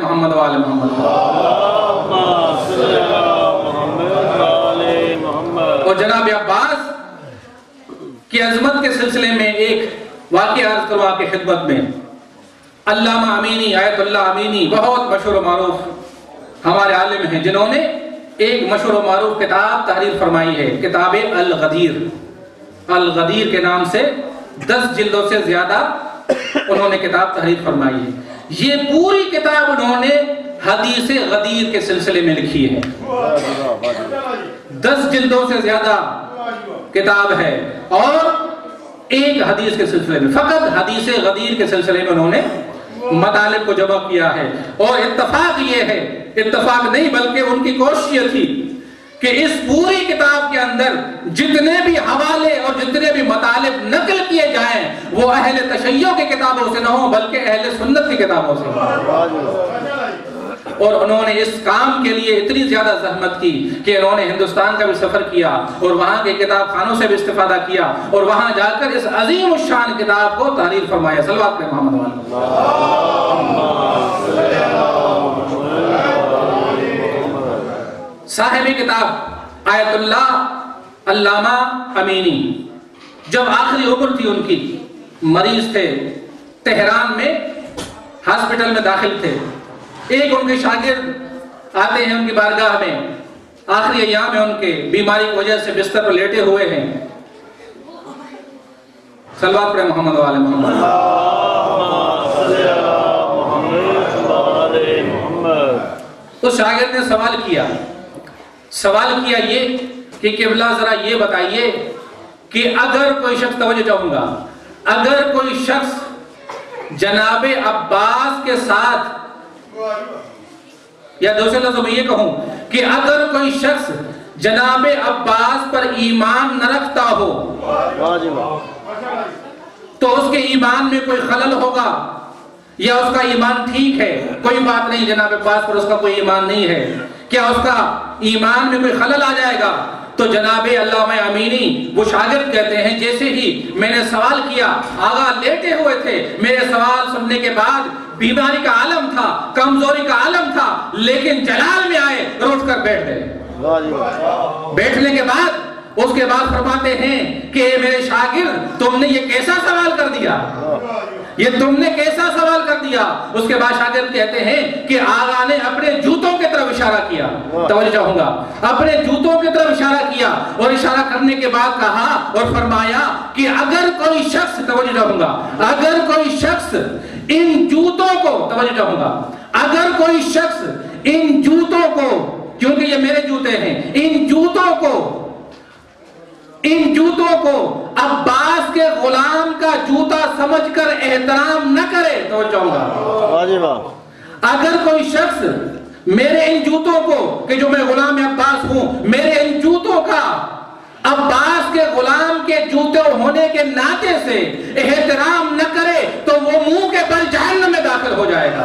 محمد والے محمد اور جناب عباس کی عظمت کے سلسلے میں ایک واقعہ عرض کروں آپ کی خدمت میں. علامہ امینی آیت اللہ امینی بہت مشہور و معروف ہمارے عالم ہیں جنہوں نے ایک مشہور و معروف کتاب تحریر فرمائی ہے, کتاب الغدیر. الغدیر کے نام سے 10 جلدوں سے زیادہ انہوں نے کتاب تحریر فرمائی ہے. یہ پوری کتاب انہوں نے حدیث غدیر کے سلسلے میں لکھی ہے. 10 جلدوں سے زیادہ کتاب ہے اور ایک حدیث کے سلسلے میں, فقط حدیث غدیر کے سلسلے میں انہوں نے مطالب کو جمع کیا ہے. اور اتفاق یہ ہے, اتفاق نہیں بلکہ ان کی کوشش یہ تھی کہ اس پوری کتاب کے اندر جتنے بھی حوالے اور جتنے بھی مطالب نقل کیے جائیں وہ اہل تشیع کی کتابوں سے نہ ہوں بلکہ اہل سنت کی کتابوں سے. اور انہوں نے اس کام کے لیے اتنی زیادہ زحمت کی کہ انہوں نے ہندوستان کا بھی سفر کیا اور وہاں کے کتاب خانوں سے بھی استفادہ کیا اور وہاں جا کر اس عظیم الشان کتاب کو تحریر فرمایا. صلوات پہ محمد صاحب کتاب آیت اللہ علامہ امینی جب آخری عمر تھی ان کی, مریض تھے, تہران میں ہاسپٹل میں داخل تھے. ایک ان کے شاگرد آتے ہیں ان کی بارگاہ میں, آخری ایام میں ان کے بیماری کی وجہ سے بستر پر لیٹے ہوئے ہیں. صلوات پڑھیں محمد والے محمد. اس شاگرد نے سوال کیا یہ کہ قبلہ ذرا یہ بتائیے کہ اگر کوئی شخص, توجہ چاہوں گا, اگر کوئی شخص جناب عباس کے ساتھ, یا دوسرے لفظوں میں یہ کہوں کہ اگر کوئی شخص جناب عباس پر ایمان نہ رکھتا ہو تو اس کے ایمان میں کوئی خلل ہوگا یا اس کا ایمان ٹھیک ہے؟ کوئی بات نہیں, جناب عباس پر اس کا کوئی ایمان نہیں ہے, کیا اس کا ایمان میں کوئی خلل آ جائے گا؟ تو جناب علامہ امینی وہ شاگرد کہتے ہیں جیسے ہی میں نے سوال کیا, آغا لیٹے ہوئے تھے, میرے سوال سننے کے بعد بیماری کا عالم تھا, کمزوری کا عالم تھا, لیکن جلال میں آئے, اٹھ کر بیٹھ گئے. بیٹھنے کے بعد اس کے بعد فرماتے ہیں کہ میرے شاگرد تم نے یہ کیسا سوال کر دیا, یہ تم نے کیسا سوال کر دیا؟ اس کے بعد شاگرد کہتے ہیں کہ آغا نے اپنے جوتوں کی طرف اشارہ کیا, توجہ چاہوں گا, اپنے جوتوں کی طرف اشارہ کیا اور اشارہ کرنے کے بعد کہا اور فرمایا کہ اگر کوئی شخص, توجہ چاہوں گا, اگر کوئی شخص ان جوتوں کو, توجہ چاہوں گا, اگر کوئی شخص ان جوتوں کو, کیونکہ یہ میرے جوتے ہیں, ان جوتوں کو عباس کے غلام کا جوتا سمجھ کر احترام نہ کرے, تو چاہوں گا, اگر کوئی شخص میرے ان جوتوں کو, کہ جو میں غلام عباس ہوں, میرے ان جوتوں کا عباس کے غلام کے جوتے ہونے کے ناطے سے احترام نہ کرے تو وہ منہ کے بل جہنم میں داخل ہو جائے گا.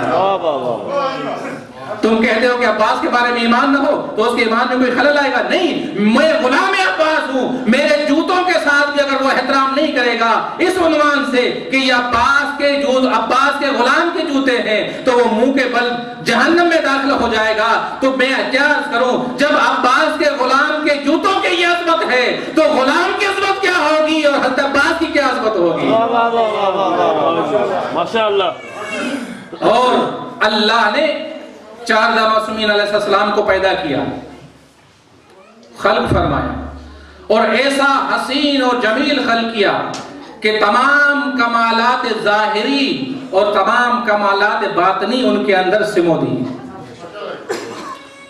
تم کہتے ہو کہ عباس کے بارے میں ایمان نہ ہو تو اس کے ایمان میں کوئی خلل آئے گا؟ نہیں, میں غلام عباس ہوں, میرے جوتوں کے ساتھ بھی اگر وہ احترام نہیں کرے گا اس عنوان سے کہ یہ عباس کے غلام کے جوتے ہیں تو وہ منہ کے بل جہنم میں داخل ہو جائے گا. تو میں کیا عرض کروں, جب عباس کے غلام کے جوتوں کی یہ عظمت ہے تو غلام کی عظمت کیا ہوگی اور حضرت عباس کی کیا عظمت ہوگی؟ ماشاءاللہ. اور اللہ نے 4 معصومین علیہ السلام کو پیدا کیا, خلق فرمایا اور ایسا حسین اور جمیل خلق کیا کہ تمام کمالات ظاہری اور تمام کمالات باطنی ان کے اندر سمو دی.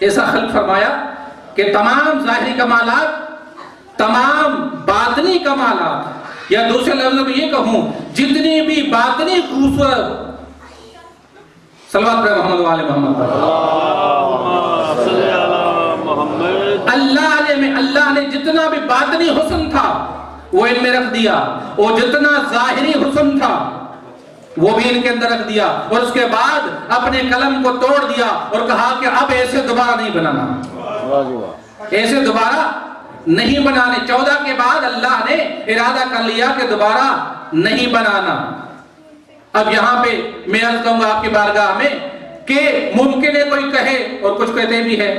ایسا خلق فرمایا کہ تمام ظاہری کمالات, تمام باطنی کمالات, یا دوسرے لفظوں میں یہ کہوں جتنی بھی باطنی خوبصورت, صلوات پر محمد والے محمد, اللہ نے جتنا بھی باطنی حسن تھا وہ ان میں رکھ دیا, اور جتنا ظاہری حسن تھا وہ بھی ان کے اندر رکھ دیا, اور اس کے بعد اپنے قلم کو توڑ دیا اور کہا کہ اب ایسے دوبارہ نہیں بنانا, ایسے دوبارہ نہیں بنانے. 14 کے بعد اللہ نے ارادہ کر لیا کہ دوبارہ نہیں بنانا. اب یہاں پہ میں عرض کروں گا آپ کی بارگاہ میں کہ ممکن ہے کوئی کہے اور کچھ کہتے بھی ہے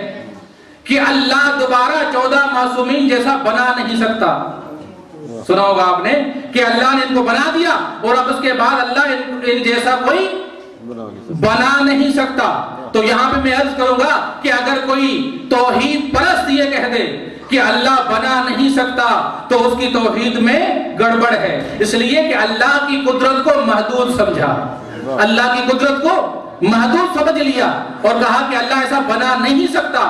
کہ اللہ دوبارہ 14 معصومین جیسا بنا نہیں سکتا. سنا ہوگا آپ نے کہ اللہ نے ان کو بنا دیا اور اب اس کے بعد اللہ ان جیسا کوئی بنا نہیں سکتا. تو یہاں پہ میں عرض کروں گا کہ اگر کوئی توحید پرست یہ کہہ دے کہ اللہ بنا نہیں سکتا تو اس کی توحید میں گڑبڑ ہے. اس لیے کہ اللہ کی قدرت کو محدود سمجھا, اللہ کی قدرت کو محدود سمجھ لیا اور کہا کہ اللہ ایسا بنا نہیں سکتا.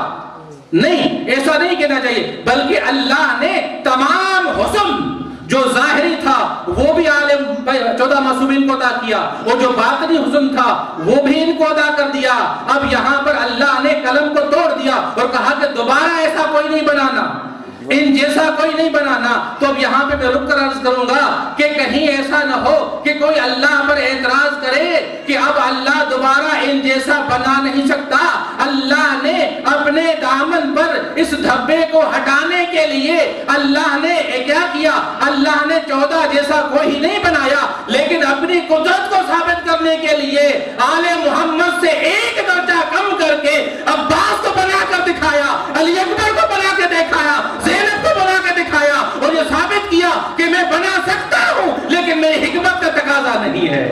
نہیں, ایسا نہیں کہنا چاہیے, بلکہ اللہ نے تمام حسن جو ظاہری تھا وہ بھی عالم 14 معصومین کو عطا کیا, اور جو باطنی حسن تھا وہ بھی ان کو عطا کر دیا. اب یہاں پر اللہ نے قلم کو توڑ دیا اور کہا کہ دوبارہ ایسا کوئی نہیں بنانا, ان جیسا کوئی نہیں بنانا. تو اب یہاں پہ میں رک کر عرض کروں گا کہ کہیں ایسا نہ ہو کہ کوئی اللہ پر اعتراض کرے کہ اب اللہ دوبارہ ان جیسا بنا نہیں سکتا. اللہ نے اپنے دامن پر اس دھبے کو ہٹانے کے لیے اللہ نے کیا کیا, اللہ نے 14 جیسا کوئی نہیں بنایا, لیکن اپنی قدرت کو ثابت کرنے کے لیے آل محمد سے ایک درجہ کم کر کے عباس کو بنا کر دکھایا, علی اکبر کو بنا کے دکھایا, زینب کو بنا کے دکھایا, اور یہ ثابت کیا کہ میں بنا سکتا ہوں لیکن میری حکمت کا تقاضا نہیں ہے.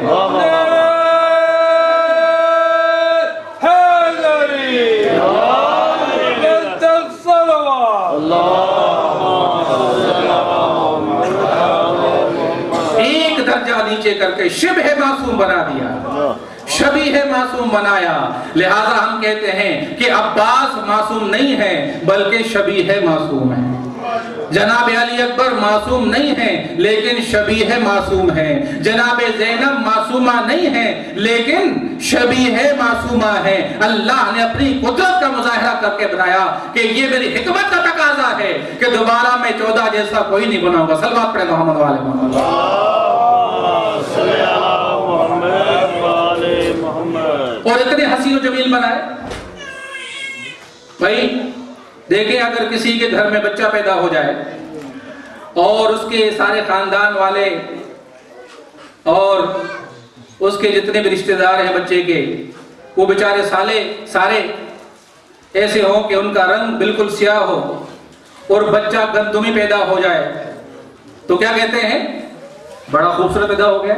ایک درجہ نیچے کر کے شبہ معصوم بنا دیا, شبیہ معصوم بنایا. لہذا ہم کہتے ہیں کہ عباس معصوم نہیں ہے بلکہ شبیہ معصوم ہے. جناب علی اکبر معصوم نہیں ہیں لیکن شبیہ معصوم ہیں. جناب زینب معصومہ نہیں ہیں لیکن شبیہ معصومہ ہیں. اللہ نے اپنی قدرت کا مظاہرہ کر کے بتایا کہ یہ میری حکمت کا تقاضا ہے کہ دوبارہ میں 14 جیسا کوئی نہیں بناؤں گا. صلوات پڑھیں محمد والے محمد. اور اتنے حسین و جمیل بنائے. بھائی دیکھیں, اگر کسی کے گھر میں بچہ پیدا ہو جائے اور اس کے سارے خاندان والے اور اس کے جتنے بھی رشتہ دار ہیں بچے کے, وہ بیچارے سارے ایسے ہوں کہ ان کا رنگ بالکل سیاہ ہو اور بچہ گندمی پیدا ہو جائے تو کیا کہتے ہیں, بڑا خوبصورت پیدا ہو گیا.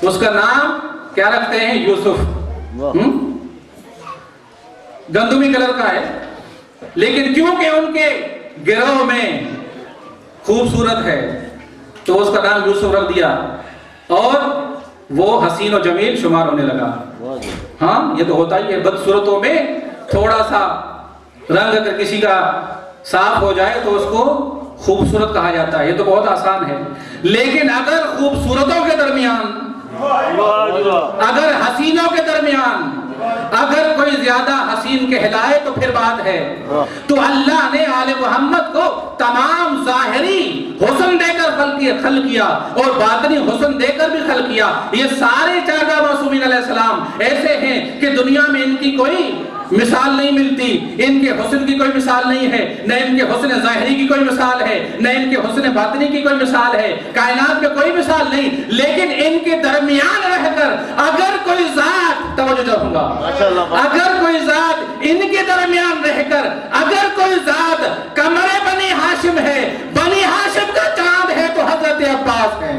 اس کا نام کیا رکھتے ہیں, یوسف. گندمی کلر کا ہے لیکن کیونکہ ان کے گروہ میں خوبصورت ہے تو اس کا نام یوسف رکھ دیا اور وہ حسین و جمیل شمار ہونے لگا. ہاں یہ تو ہوتا ہی ہے, بدصورتوں میں تھوڑا سا رنگ اگر کسی کا صاف ہو جائے تو اس کو خوبصورت کہا جاتا ہے. یہ تو بہت آسان ہے. لیکن اگر خوبصورتوں کے درمیان, اگر حسینوں کے درمیان اگر کوئی زیادہ حسین کہلائے تو پھر بات ہے. تو اللہ نے آل محمد کو تمام ظاہری حسن دے کر خلق کیا اور باطنی حسن دے کر بھی خلق کیا. یہ سارے 14 معصومین علیہ السلام ایسے ہیں کہ دنیا میں ان کی کوئی مثال نہیں ملتی. ان کے حسن کی کوئی مثال نہیں ہے, نہ ان کے حسن ظاہری کی کوئی مثال ہے, نہ ان کے حسن باطنی کی کوئی مثال ہے. کائنات میں کوئی مثال نہیں. لیکن ان کے درمیان رہ کر اگر کوئی ذات, توجہ چاہوں گا, اگر کوئی ذات ان کے درمیان رہ کر اگر کوئی ذات کمر بنی ہاشم ہے, بنی ہاشم کا چاند ہے تو حضرت عباس ہے.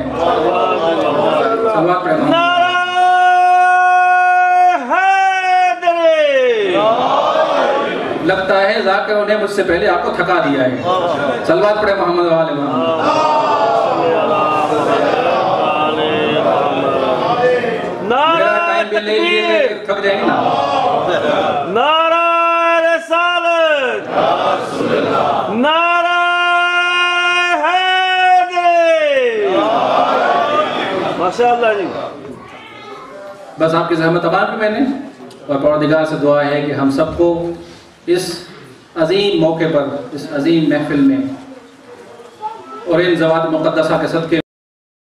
لگتا ہے ذاکروں نے مجھ سے پہلے آپ کو تھکا دیا ہے. صلوات پڑھے محمد والے محمد. میرا ٹائم بھی لے لیے تھک جائیں گے نا. نعرہ رسالت, نعرہ حیدری. ماشاءاللہ جی. بس آپ کی زحمت تمام کی میں نے, اور پروردگار سے دعا ہے کہ ہم سب کو اس عظیم موقع پر, اس عظیم محفل میں اور ان زوات مقدسہ کے صدقے